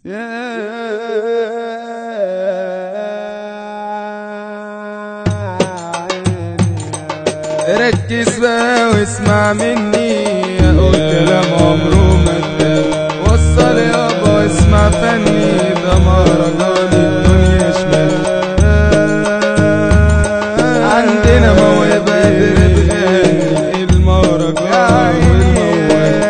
ركز بقى واسمع مني، اقول كلام عمره ما اتقال. وصل يابا واسمع فني، ده مهرجان الدنيا شمال. عندنا موهبة بتغني المهرجان والموال.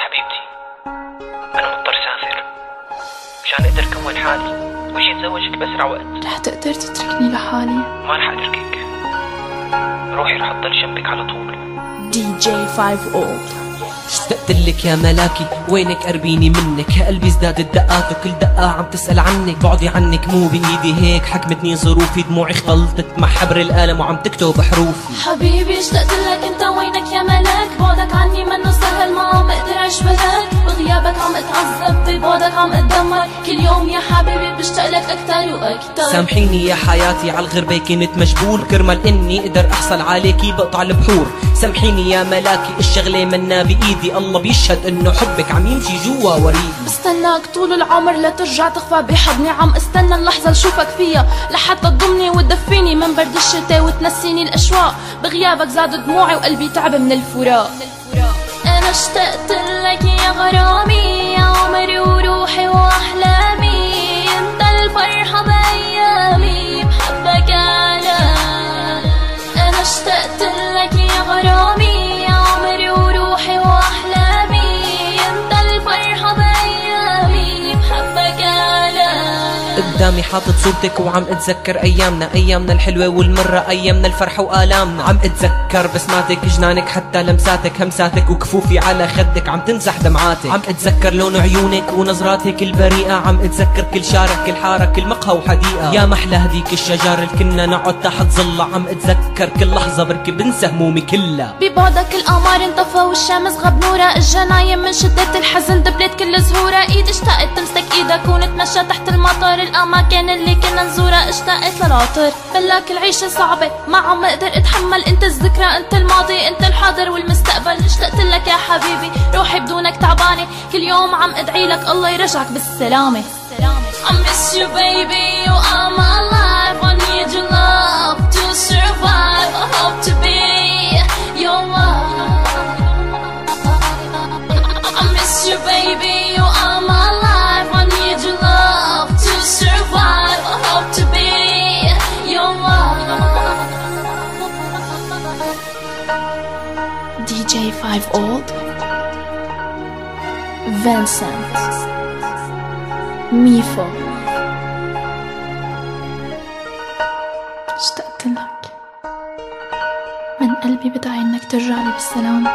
حبيبتي أنا مضطر أسافر مشان أقدر أكون حالي وأجي أتزوجك بأسرع وقت. رح تقدر تتركني لحالي؟ ما رح أتركك، روحي رح أضل جنبك على طول. DJ 5 Old. اشتقت لك يا ملاكي، وينك قربيني منك، قلبي ازداد الدقات وكل دقة عم تسأل عنك. بعدي عنك مو بإيدي هيك، حكمتني ظروفي، دموعي اختلطت مع حبر القلم وعم تكتب حروفي. حبيبي اشتقت لك، انت وينك يا ملاك، بعدك عني منه سهل، ما عم اقدر اعيش بلاك، بغيابك عم اتعذب، ببعدك عم اتدمر، كل يوم يا حبيبي بشتاق لك اكتر واكتر. سامحيني يا حياتي عالغربة كنت مجبور، كرمال اني اقدر احصل عليكي بقطع البحور. سامحيني يا ملاكي الشغلة منا بإيدي، الله بيشهد انه حبك عم يمشي جوا وريدي. بستناك طول العمر لترجع تخفى بحضني، عم استنى اللحظة لشوفك فيها لحتى تضمني وتدفيني من برد الشتاء وتنسيني الاشواق، بغيابك زاد دموعي وقلبي تعب من الفراق. انا اشتقت لك يا غرامي، يا عمري وروحي واحلامي، انت الفرحة بايامي بحبك انا. انا اشتقت لك يا غرامي، يا عمري وروحي واحلامي، انت الفرحة بايامي بحبك انا. قدامي حاطط صورتك وعم اتذكر ايامنا الحلوة والمرة، ايامنا الفرح والامنا. عم اتذكر بسماتك، جنانك، حتى لمساتك، همساتك، وكفوفي على خدك عم تنزح دمعاتك. عم اتذكر لون عيونك ونظراتك البريئة، عم اتذكر كل شارع، كل حارة، كل مقهى وحديقة. يا محلى هديك الشجر اللي كنا نقعد تحت ظلها. عم اتذكر كل لحظة بركي بنسى همومي كلها. ببعدك القمر انطفى والشمس غاب نورها، الجناين من شدة الحزن دبلت كل زهورها. ايدي اشتقت تمسك ايدك ونتمشى تحت المطر، الاماكن اللي كنا نزورها اشتقت للعطر. بلاك العيشة صعبة ما عم اقدر اتحمل، انت الذكرى، انت الماضي، انت الحاضر والمستقبل. اشتقت لك يا حبيبي، روحي بدونك تعبانة، كل يوم عم ادعي لك الله يرجعك بالسلامة. I miss you baby, you are my life. I need your love to survive. I hope to be your wife. I miss you baby, you are my life. I need your love to survive. I hope to be your wife. DJ 5 Old, Vincent, ميفو. اشتقت لك من قلبي، بدعي انك ترجع لي بالسلامة.